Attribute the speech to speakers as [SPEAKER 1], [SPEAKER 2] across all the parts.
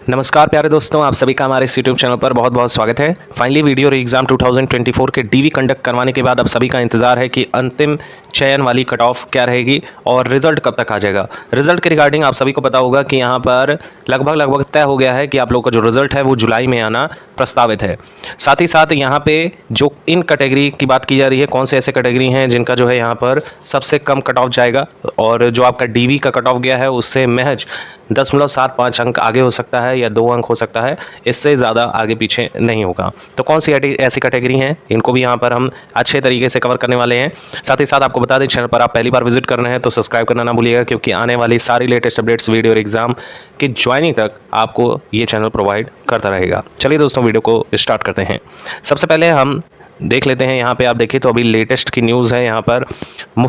[SPEAKER 1] नमस्कार प्यारे दोस्तों, आप सभी का हमारे इस यूट्यूब चैनल पर बहुत बहुत स्वागत है। फाइनली वीडियो एग्ज़ाम 2024 के डीवी कंडक्ट करवाने के बाद अब सभी का इंतजार है कि अंतिम चयन वाली कट ऑफ क्या रहेगी और रिजल्ट कब तक आ जाएगा। रिजल्ट के रिगार्डिंग आप सभी को पता होगा कि यहाँ पर लगभग तय हो गया है कि आप लोगों का जो रिजल्ट है वो जुलाई में आना प्रस्तावित है। साथ ही साथ यहाँ पे जो इन कैटेगरी की बात की जा रही है, कौन से ऐसे कैटेगरी हैं जिनका जो है यहाँ पर सबसे कम कट ऑफ जाएगा और जो आपका डीवी का कट ऑफ गया है उससे महज 10.75 अंक आगे हो सकता है या 2 अंक हो सकता है, इससे ज़्यादा आगे पीछे नहीं होगा। तो कौन सी ऐसी कैटेगरी हैं, इनको भी यहाँ पर हम अच्छे तरीके से कवर करने वाले हैं। साथ ही साथ आपको बता दें, चैनल पर आप पहली बार विजिट कर रहे हैं तो सब्सक्राइब करना ना भूलिएगा, क्योंकि आने वाली सारी लेटेस्ट अपडेट्स वीडियो और एग्जाम की ज्वाइनिंग तक आपको ये चैनल प्रोवाइड करता रहेगा। चलिए दोस्तों, वीडियो को स्टार्ट करते हैं। सबसे पहले हम देख लेते हैं, यहाँ पे आप देखिए तो अभी लेटेस्ट की न्यूज़ है। यहाँ पर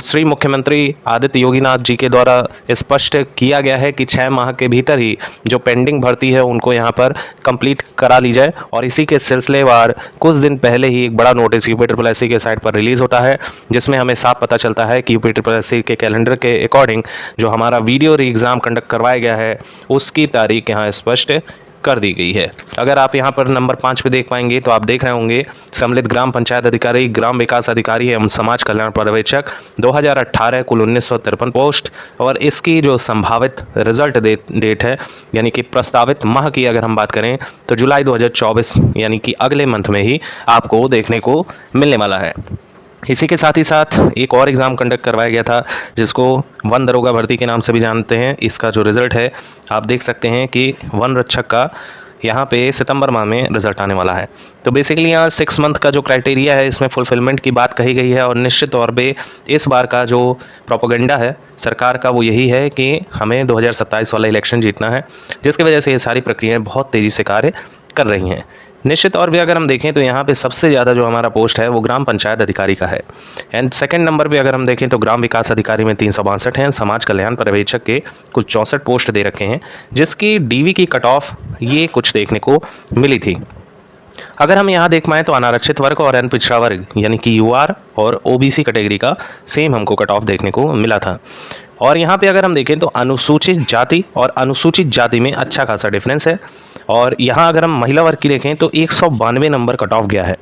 [SPEAKER 1] श्री मुख्यमंत्री आदित्य योगीनाथ जी के द्वारा स्पष्ट किया गया है कि 6 माह के भीतर ही जो पेंडिंग भर्ती है उनको यहाँ पर कंप्लीट करा ली जाए। और इसी के सिलसिलेवार कुछ दिन पहले ही एक बड़ा नोटिस यूपी के साइट पर रिलीज़ होता है, जिसमें हमें साफ पता चलता है कि यूपी के कैलेंडर के अकॉर्डिंग जो हमारा वीडियो एग्ज़ाम कंडक्ट करवाया गया है उसकी तारीख यहाँ स्पष्ट कर दी गई है। अगर आप यहाँ पर नंबर 5 पे देख पाएंगे तो आप देख रहे होंगे, सम्मिलित ग्राम पंचायत अधिकारी, ग्राम विकास अधिकारी एवं समाज कल्याण पर्यवेक्षक 2018 कुल 1953 पोस्ट। और इसकी जो संभावित रिजल्ट डेट है, यानी कि प्रस्तावित माह की अगर हम बात करें तो जुलाई 2024 यानी कि अगले मंथ में ही आपको देखने को मिलने वाला है। इसी के साथ ही साथ एक और एग्ज़ाम कंडक्ट करवाया गया था, जिसको वन दरोगा भर्ती के नाम से भी जानते हैं। इसका जो रिज़ल्ट है आप देख सकते हैं कि वन रक्षक का यहाँ पे सितंबर माह में रिजल्ट आने वाला है। तो बेसिकली यहाँ 6 मंथ का जो क्राइटेरिया है इसमें फुलफिलमेंट की बात कही गई है। और निश्चित तौर पे इस बार का जो प्रोपेगेंडा है सरकार का वो यही है कि हमें 2027 वाला इलेक्शन जीतना है, जिसकी वजह से ये सारी प्रक्रियाएँ बहुत तेज़ी से कार्य कर रही हैं। निश्चित तौर पे अगर हम देखें तो यहाँ पे सबसे ज़्यादा जो हमारा पोस्ट है वो ग्राम पंचायत अधिकारी का है। एंड सेकंड नंबर पे अगर हम देखें तो ग्राम विकास अधिकारी में 362 हैं। समाज कल्याण पर्यवेक्षक के कुल 64 पोस्ट दे रखे हैं, जिसकी डीवी की कट ऑफ ये कुछ देखने को मिली थी। अगर हम यहाँ देख पाएँ तो अनारक्षित वर्ग और अन पिछड़ा वर्ग यानी कि यूआर और ओबीसी कैटेगरी का सेम हमको कट ऑफ देखने को मिला था। और यहाँ पे अगर हम देखें तो अनुसूचित जाति और अनुसूचित जाति में अच्छा खासा डिफरेंस है। और यहाँ अगर हम महिला वर्ग की देखें तो 192 नंबर कट ऑफ गया है,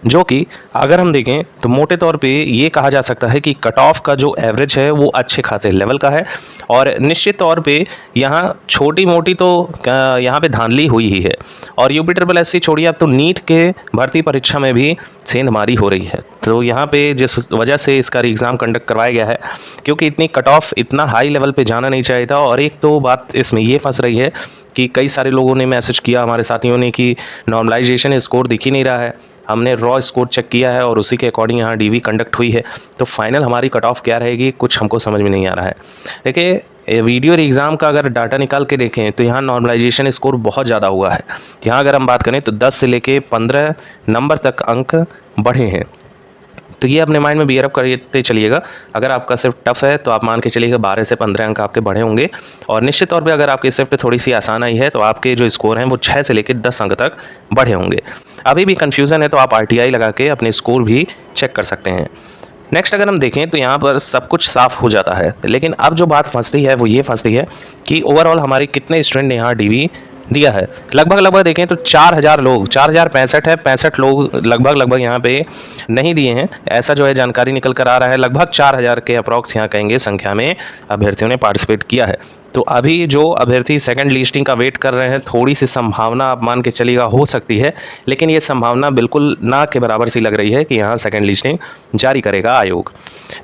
[SPEAKER 1] जो कि अगर हम देखें तो मोटे तौर पे ये कहा जा सकता है कि कट ऑफ का जो एवरेज है वो अच्छे खासे लेवल का है। और निश्चित तौर पे यहाँ छोटी मोटी तो यहाँ पे धांधली हुई ही है। और यूपी छोड़िए, अब तो नीट के भर्ती परीक्षा में भी सेंधमारी हो रही है। तो यहाँ पे जिस वजह से इसका एग्ज़ाम कंडक्ट करवाया गया है, क्योंकि इतनी कट ऑफ इतना हाई लेवल पे जाना नहीं चाहिए था। और एक तो बात इसमें ये फंस रही है कि कई सारे लोगों ने मैसेज किया हमारे साथियों ने कि नॉर्मलाइजेशन स्कोर दिख ही नहीं रहा है। हमने रॉ स्कोर चेक किया है और उसी के अकॉर्डिंग यहाँ डीवी कंडक्ट हुई है। तो फाइनल हमारी कट ऑफ क्या रहेगी कुछ हमको समझ में नहीं आ रहा है। देखिए, वीडियो और एग्ज़ाम का अगर डाटा निकाल के देखें तो यहाँ नॉर्मलाइजेशन स्कोर बहुत ज़्यादा हुआ है। यहाँ अगर हम बात करें तो 10 से लेके 15 नंबर तक अंक बढ़े हैं। तो ये अपने माइंड में बियर अप करते चलिएगा। अगर आपका सिर्फ टफ है तो आप मान के चलिएगा 12 से 15 अंक आपके बढ़े होंगे। और निश्चित तौर पे अगर आपकी सिर्फ थोड़ी सी आसान आई है तो आपके जो स्कोर हैं वो 6 से लेकर 10 अंक तक बढ़े होंगे। अभी भी कन्फ्यूज़न है तो आप आरटीआई लगा के अपने स्कोर भी चेक कर सकते हैं। नेक्स्ट अगर हम देखें तो यहाँ पर सब कुछ साफ़ हो जाता है, लेकिन अब जो बात फंसती है वो ये फंसती है कि ओवरऑल हमारे कितने स्टूडेंट ने यहाँ डीवी दिया है। लगभग देखें तो 4000 लोग, 4065 है, 65 लोग लगभग यहाँ पे नहीं दिए हैं। ऐसा जो है जानकारी निकल कर आ रहा है। लगभग 4000 के अप्रॉक्स यहाँ कहेंगे संख्या में अभ्यर्थियों ने पार्टिसिपेट किया है। तो अभी जो अभ्यर्थी सेकंड लिस्टिंग का वेट कर रहे हैं, थोड़ी सी संभावना आप मान के चलिएगा हो सकती है, लेकिन ये संभावना बिल्कुल ना के बराबर सी लग रही है कि यहाँ सेकंड लिस्टिंग जारी करेगा आयोग।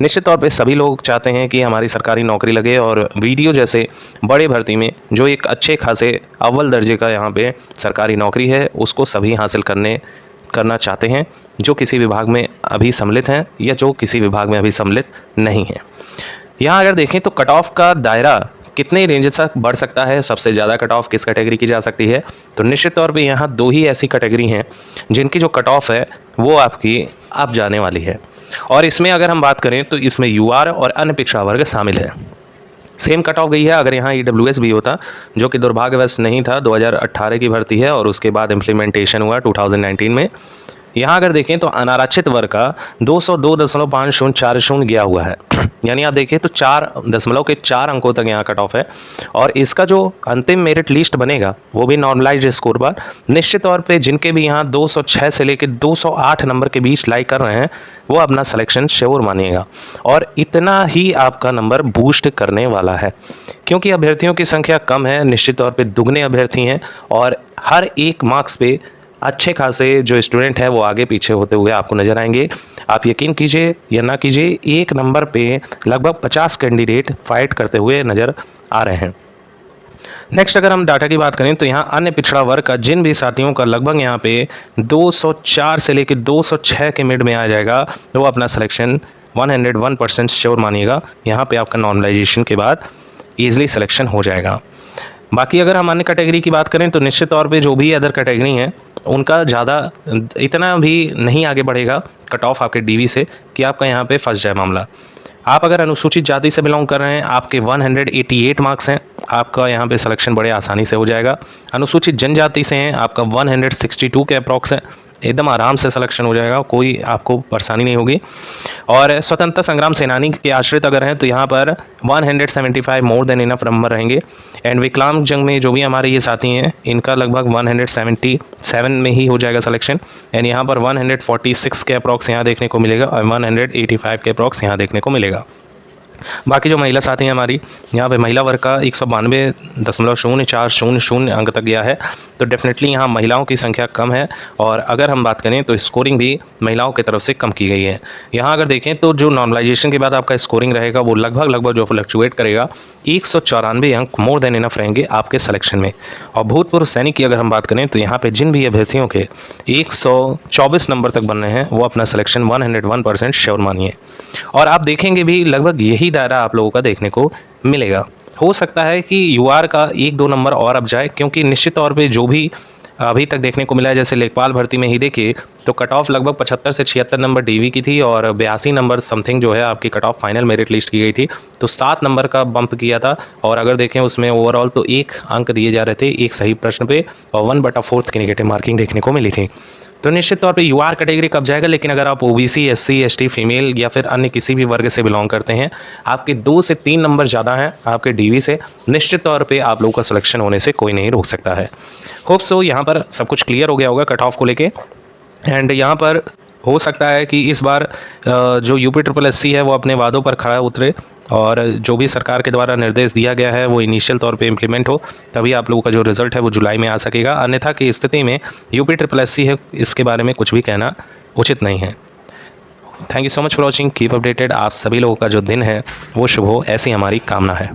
[SPEAKER 1] निश्चित तौर पे सभी लोग चाहते हैं कि हमारी सरकारी नौकरी लगे और वीडियो जैसे बड़े भर्ती में जो एक अच्छे खासे अव्वल दर्जे का यहाँ पे सरकारी नौकरी है उसको सभी हासिल करना चाहते हैं, जो किसी विभाग में अभी सम्मिलित हैं या जो किसी विभाग में अभी सम्मिलित नहीं हैं। यहाँ अगर देखें तो कट ऑफ का दायरा कितने रेंज तक बढ़ सकता है, सबसे ज़्यादा कट ऑफ किस कैटेगरी की जा सकती है, तो निश्चित तौर पे यहाँ 2 ही ऐसी कैटेगरी हैं जिनकी जो कट ऑफ है वो आपकी अब जाने वाली है। और इसमें अगर हम बात करें तो इसमें यूआर और अन्य पिछड़ा वर्ग शामिल है। सेम कट ऑफ गई है। अगर यहाँ ईडब्ल्यूएस भी होता, जो कि दुर्भाग्यवश नहीं था, 2018 की भर्ती है और उसके बाद इम्प्लीमेंटेशन हुआ 2019 में, यहाँ अगर देखें तो अनारक्षित वर्ग का 202.5040 गया हुआ है यानी आप देखें तो 4 अंकों तक यहाँ कट ऑफ है। और इसका जो अंतिम मेरिट लिस्ट बनेगा वो भी नॉर्मलाइज्ड स्कोर पर निश्चित तौर पे जिनके भी यहाँ 206 से लेकर 208 नंबर के बीच लाइक कर रहे हैं वो अपना सिलेक्शन श्योर मानिएगा। और इतना ही आपका नंबर बूस्ट करने वाला है क्योंकि अभ्यर्थियों की संख्या कम है, निश्चित तौर पे दुगने अभ्यर्थी हैं और हर एक मार्क्स पे अच्छे खासे जो स्टूडेंट है वो आगे पीछे होते हुए आपको नजर आएंगे। आप यकीन कीजिए या ना कीजिए, एक नंबर पे लगभग 50 कैंडिडेट फाइट करते हुए नजर आ रहे हैं। नेक्स्ट अगर हम डाटा की बात करें तो यहाँ अन्य पिछड़ा वर्ग का जिन भी साथियों का लगभग यहाँ पे 204 से लेकर 206 के मिड में आ जाएगा तो वो अपना सिलेक्शन 101% श्योर मानिएगा। यहाँ पे आपका नॉर्मलाइजेशन के बाद ईजिली सिलेक्शन हो जाएगा। बाकी अगर हम अन्य कैटेगरी की बात करें तो निश्चित तौर पे जो भी अदर कैटेगरी हैं उनका ज़्यादा इतना भी नहीं आगे बढ़ेगा कट ऑफ आपके डीवी से कि आपका यहाँ पे फंस जाए मामला। आप अगर अनुसूचित जाति से बिलोंग कर रहे हैं, आपके 188 मार्क्स हैं, आपका यहाँ पे सिलेक्शन बड़े आसानी से हो जाएगा। अनुसूचित जनजाति से हैं, आपका 162 के अप्रॉक्स है, एकदम आराम से सिलेक्शन हो जाएगा, कोई आपको परेशानी नहीं होगी। और स्वतंत्रता संग्राम सेनानी के आश्रित अगर हैं तो यहाँ पर 175 मोर देन इनफ नंबर रहेंगे। एंड विकलांग जंग में जो भी हमारे ये साथी हैं इनका लगभग 177 में ही हो जाएगा सिलेक्शन। एंड यहाँ पर 146 के अप्रॉक्स यहाँ देखने को मिलेगा और 185 के अप्रॉक्स यहाँ देखने को मिलेगा। बाकी जो महिला साथी हैं हमारी, यहाँ पे महिला वर्ग का 192.0400 अंक तक गया है, तो डेफिनेटली यहाँ महिलाओं की संख्या कम है। और अगर हम बात करें तो स्कोरिंग भी महिलाओं की तरफ से कम की गई है। यहाँ अगर देखें तो जो नॉर्मलाइजेशन के बाद आपका स्कोरिंग रहेगा वो लगभग जो फ्लक्चुएट करेगा 194 अंक मोर देन इनफ रहेंगे आपके सिलेक्शन में। और भूतपूर्व सैनिक की अगर हम बात करें तो यहाँ पे जिन भी अभ्यर्थियों के 124 नंबर तक बन रहे हैं वो अपना सिलेक्शन 101% श्योर मानिए। और आप देखेंगे भी लगभग यही दायरा आप लोगों का देखने को मिलेगा। हो सकता है कि यूआर का 1-2 नंबर और अब जाए क्योंकि निश्चित तौर पे जो भी अभी तक देखने को मिला है, जैसे लेखपाल भर्ती में ही देखिए तो कट ऑफ लगभग 75 से 76 नंबर डीवी की थी और 82 नंबर समथिंग जो है आपकी cut off final merit list की गई थी, तो 7 नंबर का बंप किया था। और अगर देखें उसमें ओवरऑल तो 1 अंक दिए जा रहे थे एक सही प्रश्न पे और 1/4 की नेगेटिव मार्किंग देखने को मिली थी। तो निश्चित तौर पे यूआर कैटेगरी कब जाएगा, लेकिन अगर आप ओबीसी, एससी, एसटी, फीमेल या फिर अन्य किसी भी वर्ग से बिलोंग करते हैं, आपके 2 से 3 नंबर ज़्यादा हैं आपके डीवी से, निश्चित तौर पे आप लोगों का सिलेक्शन होने से कोई नहीं रोक सकता है। होप सो यहाँ पर सब कुछ क्लियर हो गया होगा कट ऑफ को लेके। एंड यहाँ पर हो सकता है कि इस बार जो UPSSC है वो अपने वादों पर खड़ा उतरे और जो भी सरकार के द्वारा निर्देश दिया गया है वो इनिशियल तौर पे इम्प्लीमेंट हो, तभी आप लोगों का जो रिजल्ट है वो जुलाई में आ सकेगा। अन्यथा की स्थिति में UPSSC है इसके बारे में कुछ भी कहना उचित नहीं है। Thank you so much for watching, keep updated. आप सभी लोगों का जो दिन है वो शुभ हो, ऐसी हमारी कामना है।